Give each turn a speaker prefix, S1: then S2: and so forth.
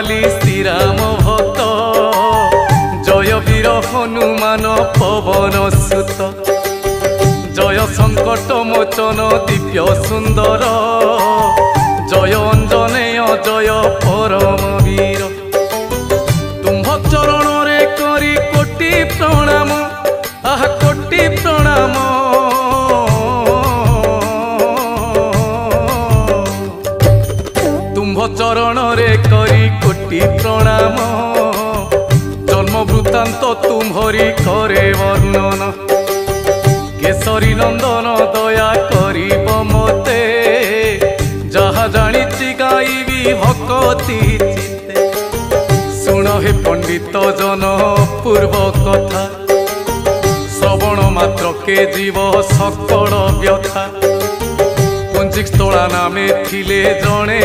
S1: बाली श्रीराम भक्त जय वीर हनुमान पवन सुत जय संकट मोचन दिव्य सुंदर जय अंजनेय जय परम वीर तुम्भ चरण रे करी कोटि प्रणाम आह कोटि प्रणाम तुम्भ चरण रे करी कोटि प्रणाम जन्म वृत्तांत तुम्हरी करे वर्णन केसरी नंदन दया करिब मते जहा जानिछि गाइबी भक्ति चित्ते सुन हे पंडित जन पूर्व कथा श्रवण मात्र के जीव सकल व्यथा पुंजिक स्थला नामे थिले जणे।